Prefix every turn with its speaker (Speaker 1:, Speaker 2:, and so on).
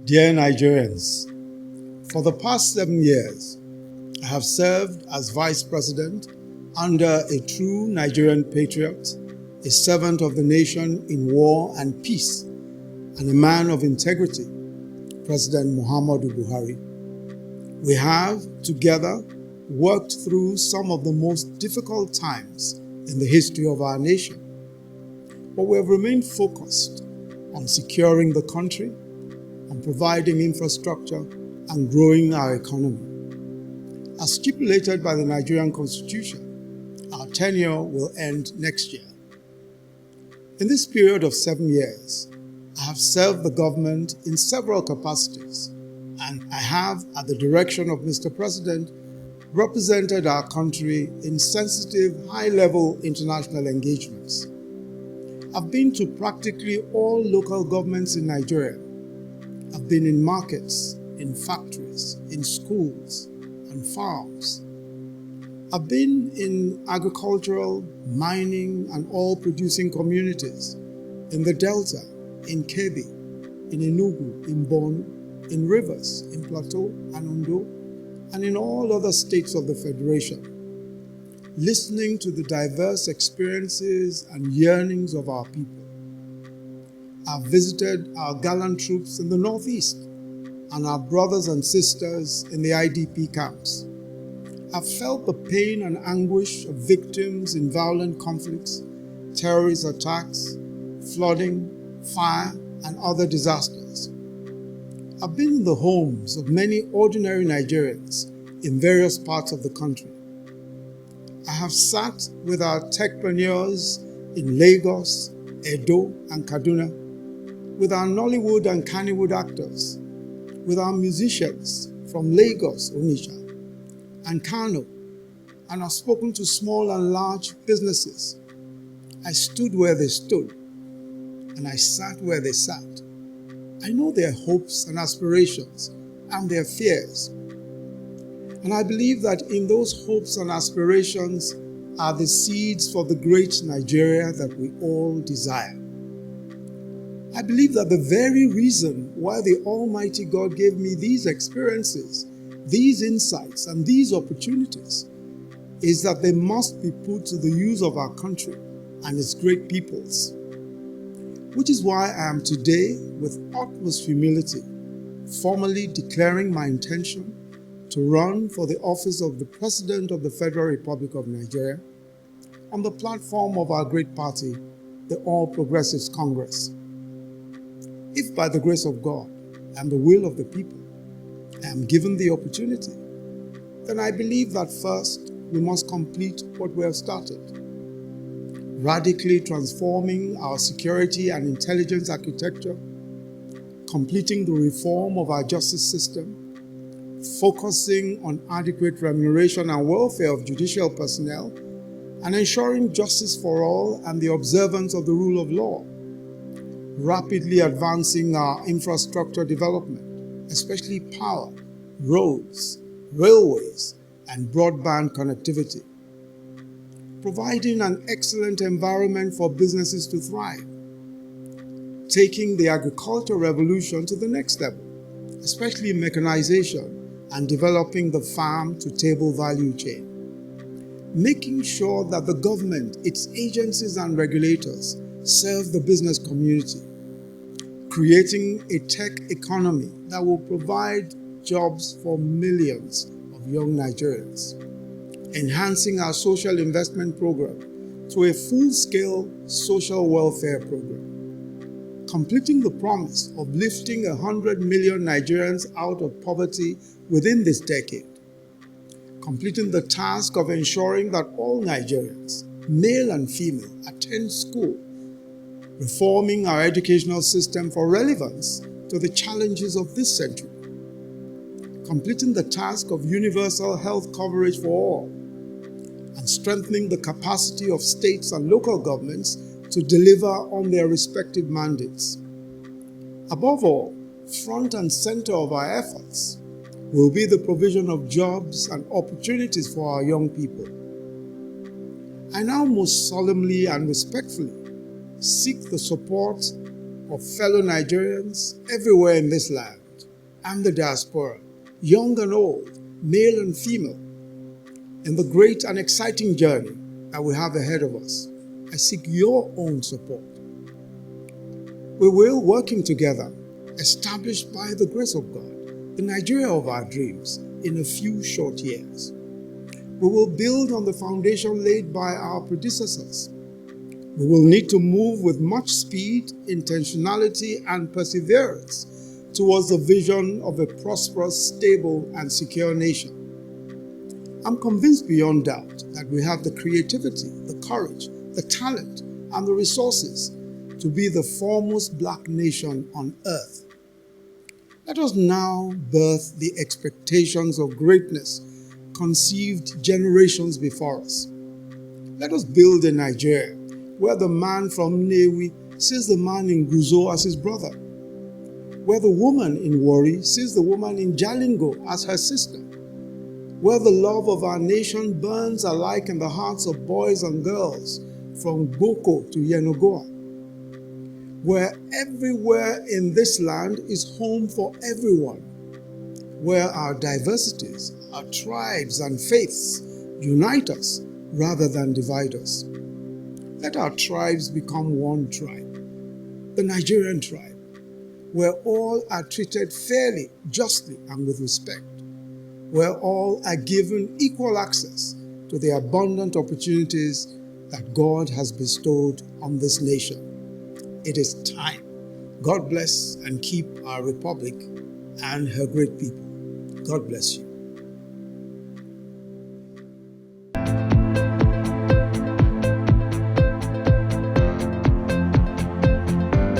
Speaker 1: Dear Nigerians, for the past 7 years, I have served as Vice President under a true Nigerian patriot, a servant of the nation in war and peace, and a man of integrity, President Muhammadu Buhari. We have, together, worked through some of the most difficult times in the history of our nation. But we have remained focused on securing the country, on providing infrastructure, and growing our economy. As stipulated by the Nigerian Constitution, our tenure will end next year. In this period of 7 years, I have served the government in several capacities, and I have, at the direction of Mr. President, represented our country in sensitive, high-level international engagements. I've been to practically all local governments in Nigeria. I've been in markets, in factories, in schools, and farms. I've been in agricultural, mining, and oil-producing communities, in the Delta, in Kebbi, in Enugu, in Borno, in Rivers, in Plateau and Ondo, and in all other states of the Federation, listening to the diverse experiences and yearnings of our people. I've visited our gallant troops in the Northeast and our brothers and sisters in the IDP camps. I've felt the pain and anguish of victims in violent conflicts, terrorist attacks, flooding, fire, and other disasters. I've been in the homes of many ordinary Nigerians in various parts of the country. I have sat with our techpreneurs in Lagos, Edo, and Kaduna, with our Nollywood and Kannywood actors, with our musicians from Lagos, Onitsha, and Kano, and I've spoken to small and large businesses. I stood where they stood, and I sat where they sat. I know their hopes and aspirations and their fears. And I believe that in those hopes and aspirations are the seeds for the great Nigeria that we all desire. I believe that the very reason why the Almighty God gave me these experiences, these insights, and these opportunities is that they must be put to the use of our country and its great peoples. Which is why I am today, with utmost humility, formally declaring my intention to run for the office of the President of the Federal Republic of Nigeria on the platform of our great party, the All Progressives Congress. If by the grace of God and the will of the people, I am given the opportunity, then I believe that first we must complete what we have started, radically transforming our security and intelligence architecture, completing the reform of our justice system, focusing on adequate remuneration and welfare of judicial personnel, and ensuring justice for all and the observance of the rule of law, rapidly advancing our infrastructure development, especially power, roads, railways, and broadband connectivity, providing an excellent environment for businesses to thrive, taking the agricultural revolution to the next level, especially mechanization and developing the farm-to-table value chain, making sure that the government, its agencies and regulators serve the business community, creating a tech economy that will provide jobs for millions of young Nigerians, enhancing our social investment program to a full-scale social welfare program, completing the promise of lifting 100 million Nigerians out of poverty within this decade, completing the task of ensuring that all Nigerians, male and female, attend school, reforming our educational system for relevance to the challenges of this century, completing the task of universal health coverage for all, and strengthening the capacity of states and local governments to deliver on their respective mandates. Above all, front and center of our efforts will be the provision of jobs and opportunities for our young people. I now most solemnly and respectfully seek the support of fellow Nigerians everywhere in this land and the diaspora, young and old, male and female, in the great and exciting journey that we have ahead of us. I seek your own support. We will, working together, establish by the grace of God the Nigeria of our dreams in a few short years. We will build on the foundation laid by our predecessors. We will need to move with much speed, intentionality, and perseverance towards the vision of a prosperous, stable, and secure nation. I'm convinced beyond doubt that we have the creativity, the courage, the talent, and the resources to be the foremost black nation on earth. Let us now birth the expectations of greatness conceived generations before us. Let us build a Nigeria where the man from Nnewi sees the man in Guzo as his brother, where the woman in Warri sees the woman in Jalingo as her sister, where the love of our nation burns alike in the hearts of boys and girls from Boko to Yenagoa, where everywhere in this land is home for everyone, where our diversities, our tribes and faiths unite us rather than divide us. Let our tribes become one tribe, the Nigerian tribe, where all are treated fairly, justly, and with respect, where all are given equal access to the abundant opportunities that God has bestowed on this nation. It is time. God bless and keep our republic and her great people. God bless you.